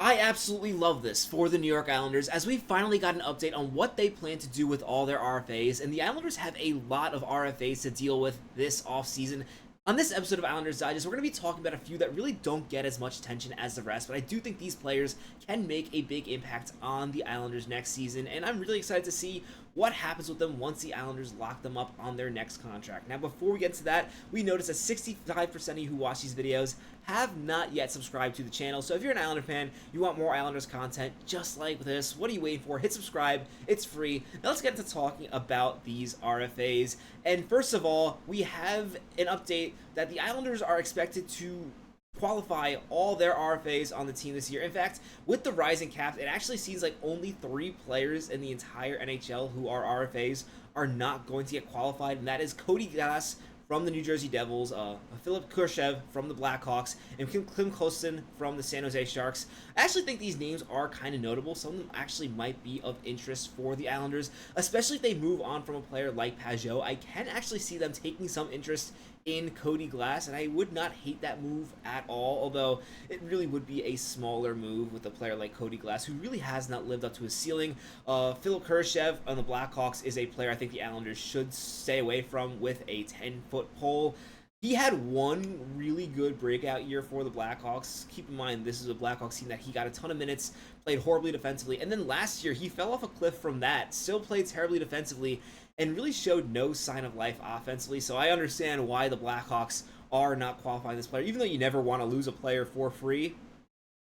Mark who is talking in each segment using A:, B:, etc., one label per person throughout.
A: I absolutely love this for the New York Islanders as we finally got an update on what they plan to do with all their RFAs, and the Islanders have a lot of RFAs to deal with this offseason. On this episode of Islanders Digest, we're going to be talking about a few that really don't get as much attention as the rest, but I do think these players can make a big impact on the Islanders next season, and I'm really excited to see what happens with them once the Islanders lock them up on their next contract. Now, before we get to that, we notice that 65% of you who watch these videos have not yet subscribed to the channel. So if you're an Islander fan, you want more Islanders content just like this, what are you waiting for? Hit subscribe. It's free. Now let's get into talking about these RFAs. And first of all, we have an update that the Islanders are expected to qualify all their RFAs on the team this year. In fact, with the rising cap, it actually seems like only 3 players in the entire NHL who are RFAs are not going to get qualified, and that is Cody Glass from the New Jersey Devils, Philip Kurashev from the Blackhawks, and Klim Kostin from the San Jose Sharks. I actually think these names are kind of notable. Some of them actually might be of interest for the Islanders, especially if they move on from a player like Pajot. I can actually see them taking some interest in Cody Glass, and I would not hate that move at all, although it really would be a smaller move with a player like Cody Glass, who really has not lived up to his ceiling. Philip Kurashev on the Blackhawks is a player I think the Islanders should stay away from with a 10-foot pole. He had one really good breakout year for the Blackhawks. Keep in mind, this is a Blackhawks team that he got a ton of minutes, played horribly defensively, and then last year he fell off a cliff from that, still played terribly defensively, and really showed no sign of life offensively. So I understand why the Blackhawks are not qualifying this player, even though you never want to lose a player for free.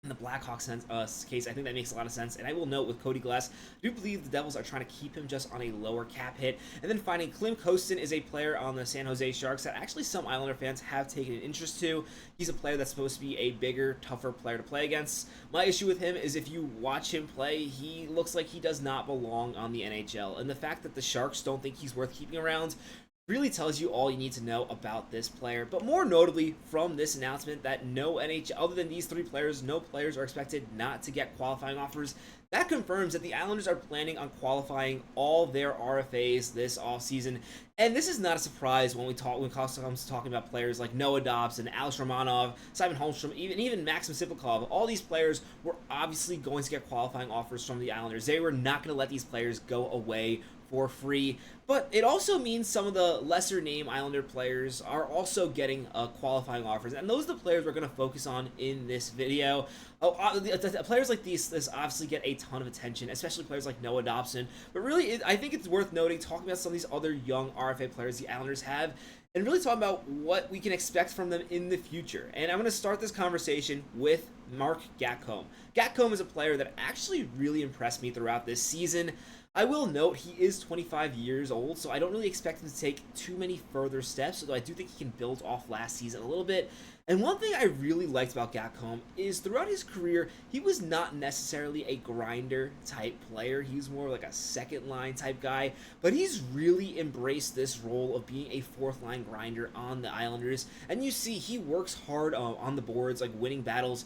A: In the Blackhawks case, I think that makes a lot of sense. And I will note with Cody Glass, I do believe the Devils are trying to keep him just on a lower cap hit. And then finding Klim Kostin is a player on the San Jose Sharks that actually some Islander fans have taken an interest to. He's a player that's supposed to be a bigger, tougher player to play against. My issue with him is if you watch him play, he looks like he does not belong on the NHL. And the fact that the Sharks don't think he's worth keeping around really tells you all you need to know about this player. But more notably from this announcement that no NHL, other than these 3 players, no players are expected not to get qualifying offers. That confirms that the Islanders are planning on qualifying all their RFAs this offseason. And this is not a surprise when it comes to talking about players like Noah Dobson, Alex Romanov, Simon Holmstrom, even Maxim Siplikov. All these players were obviously going to get qualifying offers from the Islanders. They were not going to let these players go away for free. But it also means some of the lesser name Islander players are also getting qualifying offers, and those are the players we're going to focus on in this video. Players like these obviously get a ton of attention, especially players like Noah Dobson. But really, I think it's worth noting, talking about some of these other young RFA players the Islanders have, and really talking about what we can expect from them in the future. And I'm going to start this conversation with Marc Gatcomb. Gatcomb is a player that actually really impressed me throughout this season. I will note he is 25 years old, so I don't really expect him to take too many further steps, although I do think he can build off last season a little bit. And one thing I really liked about Gatcomb is throughout his career, he was not necessarily a grinder type player. He was more like a second line type guy, but he's really embraced this role of being a 4th line grinder on the Islanders. And you see, he works hard on the boards, like winning battles.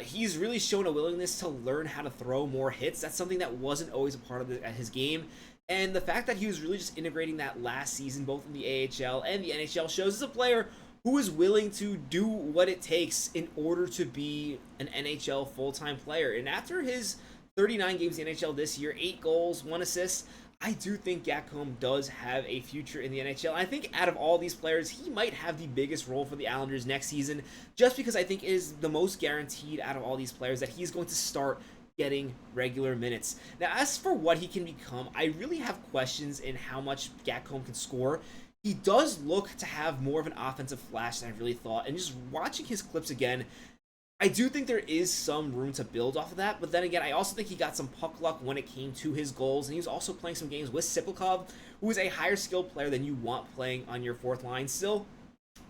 A: He's really shown a willingness to learn how to throw more hits. That's something that wasn't always a part of his game. And the fact that he was really just integrating that last season, both in the AHL and the NHL, shows as a player who is willing to do what it takes in order to be an NHL full-time player. And after his 39 games in the NHL this year, 8 goals, 1 assist, I do think Gatcomb does have a future in the NHL. I think out of all these players, he might have the biggest role for the Islanders next season, just because I think it is the most guaranteed out of all these players that he's going to start getting regular minutes. Now, as for what he can become, I really have questions in how much Gatcomb can score. He does look to have more of an offensive flash than I really thought, and just watching his clips again, I do think there is some room to build off of that, but then again, I also think he got some puck luck when it came to his goals, and he was also playing some games with Siplikov, who is a higher skilled player than you want playing on your 4th line still.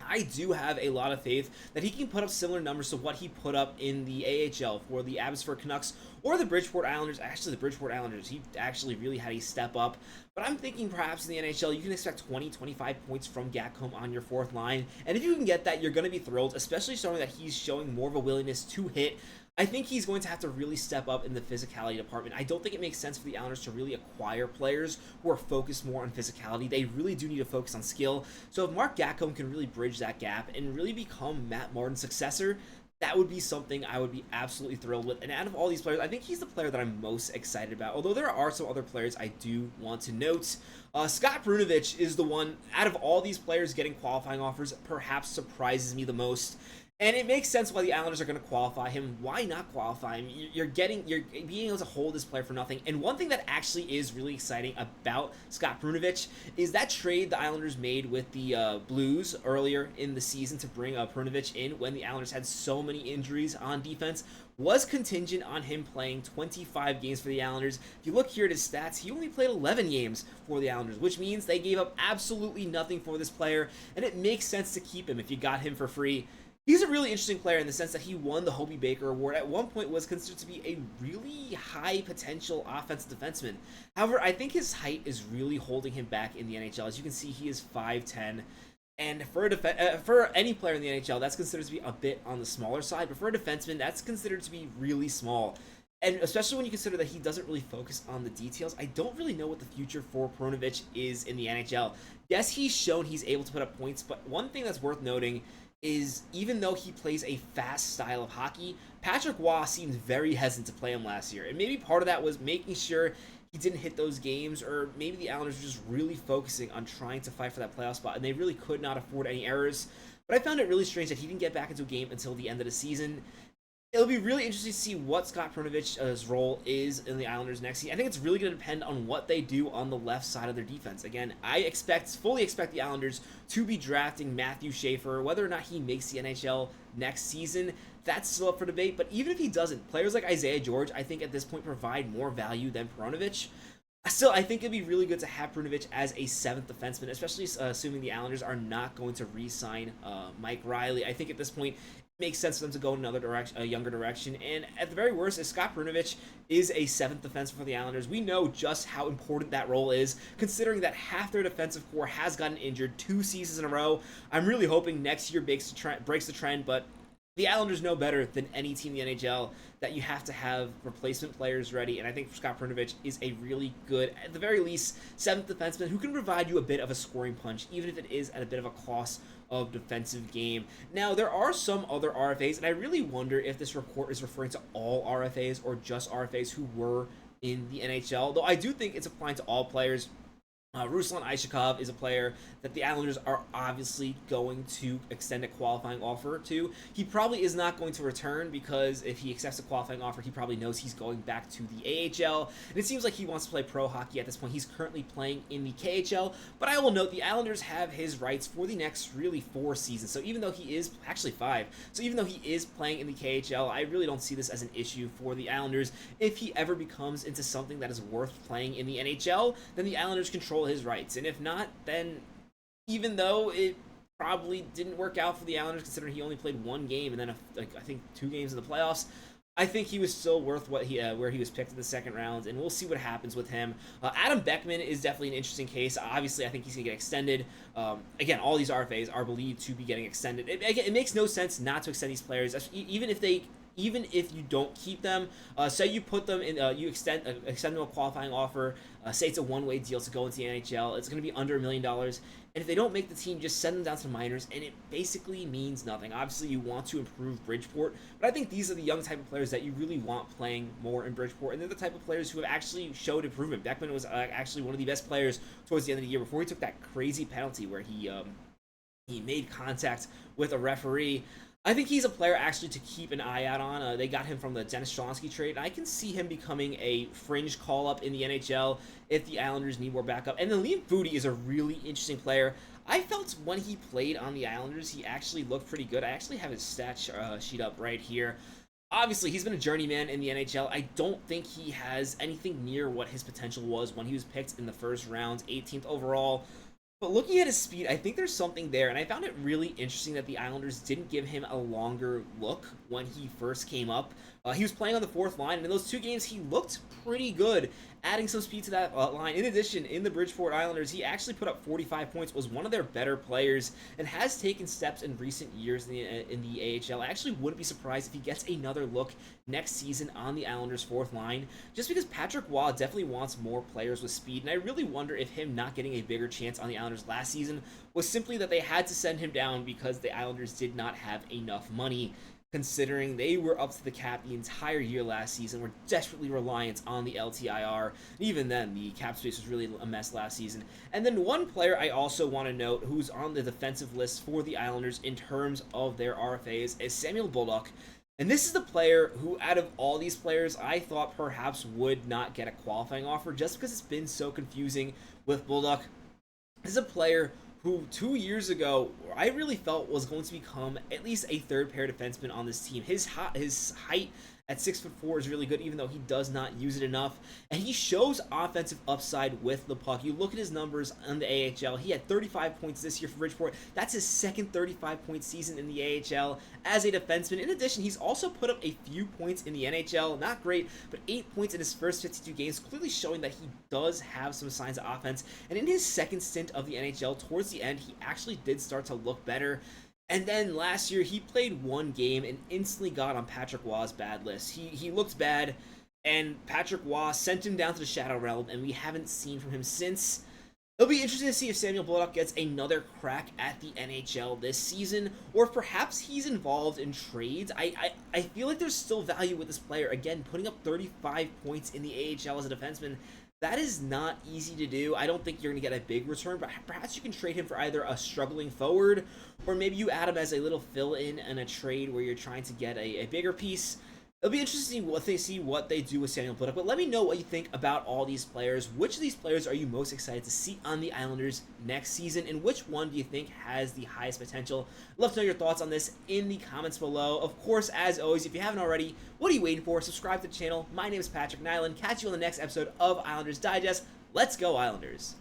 A: I do have a lot of faith that he can put up similar numbers to what he put up in the AHL for the Abbotsford Canucks or the Bridgeport Islanders. Actually, the Bridgeport Islanders, he actually really had a step up. But I'm thinking perhaps in the NHL, you can expect 20, 25 points from Gatcomb on your 4th line. And if you can get that, you're going to be thrilled, especially showing that he's showing more of a willingness to hit. I think he's going to have to really step up in the physicality department. I don't think it makes sense for the Islanders to really acquire players who are focused more on physicality. They really do need to focus on skill. So if Marc Gatcomb can really bridge that gap and really become Matt Martin's successor, that would be something I would be absolutely thrilled with. And out of all these players, I think he's the player that I'm most excited about. Although there are some other players I do want to note. Scott Perunovich is the one, out of all these players getting qualifying offers, perhaps surprises me the most. And it makes sense why the Islanders are going to qualify him. Why not qualify him? You're being able to hold this player for nothing. And one thing that actually is really exciting about Scott Perunovich is that trade the Islanders made with the Blues earlier in the season to bring Perunovich in when the Islanders had so many injuries on defense was contingent on him playing 25 games for the Islanders. If you look here at his stats, he only played 11 games for the Islanders, which means they gave up absolutely nothing for this player, and it makes sense to keep him if you got him for free. He's a really interesting player in the sense that he won the Hobie Baker Award. At one point was considered to be a really high potential offensive defenseman. However, I think his height is really holding him back in the NHL. As you can see, he is 5'10". And for any player in the NHL, that's considered to be a bit on the smaller side. But for a defenseman, that's considered to be really small. And especially when you consider that he doesn't really focus on the details, I don't really know what the future for Perunovich is in the NHL. Yes, he's shown he's able to put up points, but one thing that's worth noting is even though he plays a fast style of hockey, Patrick Waugh seemed very hesitant to play him last year. And maybe part of that was making sure he didn't hit those games, or maybe the Islanders were just really focusing on trying to fight for that playoff spot, and they really could not afford any errors. But I found it really strange that he didn't get back into a game until the end of the season. It'll be really interesting to see what Scott Perunovich's role is in the Islanders next season. I think it's really going to depend on what they do on the left side of their defense. Again, I fully expect the Islanders to be drafting Matthew Schaefer. Whether or not he makes the NHL next season, that's still up for debate. But even if he doesn't, players like Isaiah George, I think at this point provide more value than Perunovich. Still, I think it'd be really good to have Perunovich as a seventh defenseman, especially assuming the Islanders are not going to re-sign Mike Riley. I think at this point, it makes sense for them to go in another direction, a younger direction. And at the very worst, if Scott Perunovich is a seventh defenseman for the Islanders, we know just how important that role is, considering that half their defensive core has gotten injured 2 seasons in a row. I'm really hoping next year breaks the trend, but the Islanders know better than any team in the NHL that you have to have replacement players ready, and I think Scott Perunovich is a really good, at the very least, seventh defenseman who can provide you a bit of a scoring punch, even if it is at a bit of a cost of defensive game. Now, there are some other RFAs, and I really wonder if this report is referring to all RFAs or just RFAs who were in the NHL, though I do think it's applying to all players. Ruslan Ishakov is a player that the Islanders are obviously going to extend a qualifying offer to. He probably is not going to return because if he accepts a qualifying offer, he probably knows he's going back to the AHL. And it seems like he wants to play pro hockey at this point. He's currently playing in the KHL. But I will note the Islanders have his rights for the next really 4 seasons. So even though he is, actually 5, so even though he is playing in the KHL, I really don't see this as an issue for the Islanders. If he ever becomes into something that is worth playing in the NHL, then the Islanders control his rights. And if not, then even though it probably didn't work out for the Islanders, considering he only played 1 game and then I think 2 games in the playoffs, I think he was still worth what where he was picked in the second round, and we'll see what happens with him. Adam Beckman is definitely an interesting case. Obviously, I think he's going to get extended. Again, all these RFAs are believed to be getting extended. It makes no sense not to extend these players, even if you don't keep them. Say you put them in, you extend them a qualifying offer. Say it's a one-way deal to go into the NHL. It's going to be under $1 million. And if they don't make the team, just send them down to the minors, and it basically means nothing. Obviously, you want to improve Bridgeport, but I think these are the young type of players that you really want playing more in Bridgeport, and they're the type of players who have actually showed improvement. Beckman was actually one of the best players towards the end of the year before he took that crazy penalty where he made contact with a referee. I think he's a player actually to keep an eye out on. They got him from the Dennis Cholonsky trade. I can see him becoming a fringe call-up in the NHL if the Islanders need more backup. And then Liam Foudy is a really interesting player. I felt when he played on the Islanders, he actually looked pretty good. I actually have his stat sheet up right here. Obviously, he's been a journeyman in the NHL. I don't think he has anything near what his potential was when he was picked in the first round, 18th overall. But looking at his speed, I think there's something there, and I found it really interesting that the Islanders didn't give him a longer look when he first came up. He was playing on the 4th line, and in those 2 games, he looked pretty good, adding some speed to that line. In addition, in the Bridgeport Islanders, he actually put up 45 points, was one of their better players, and has taken steps in recent years in the AHL. I actually wouldn't be surprised if he gets another look next season on the Islanders' 4th line, just because Patrick Waugh definitely wants more players with speed, and I really wonder if him not getting a bigger chance on the Islanders last season was simply that they had to send him down because the Islanders did not have enough money, considering they were up to the cap the entire year last season, were desperately reliant on the LTIR. Even then, the cap space was really a mess last season. And then one player I also want to note who's on the defensive list for the Islanders in terms of their RFAs is Samuel Bolduc. And this is the player who, out of all these players, I thought perhaps would not get a qualifying offer just because it's been so confusing with Bolduc. This is a player who 2 years ago I really felt was going to become at least a third pair defenseman on this team. His height at 6'4" is really good, even though he does not use it enough. And he shows offensive upside with the puck. You look at his numbers on the AHL. He had 35 points this year for Bridgeport. That's his second 35-point season in the AHL as a defenseman. In addition, he's also put up a few points in the NHL. Not great, but 8 points in his first 52 games, clearly showing that he does have some signs of offense. And in his second stint of the NHL, towards the end, he actually did start to look better. And then last year, he played one game and instantly got on Patrick Waugh's bad list. He looked bad, and Patrick Waugh sent him down to the Shadow Realm, and we haven't seen from him since. It'll be interesting to see if Samuel Bolduc gets another crack at the NHL this season, or if perhaps he's involved in trades. I feel like there's still value with this player. Again, putting up 35 points in the AHL as a defenseman, that is not easy to do. I don't think you're going to get a big return, but perhaps you can trade him for either a struggling forward, or maybe you add him as a little fill-in in a trade where you're trying to get a bigger piece. It'll be interesting what they do with Samuel Bolduc, but let me know what you think about all these players. Which of these players are you most excited to see on the Islanders next season, and which one do you think has the highest potential? I'd love to know your thoughts on this in the comments below. Of course, as always, if you haven't already, what are you waiting for? Subscribe to the channel. My name is Patrick Nilan. Catch you on the next episode of Islanders Digest. Let's go, Islanders!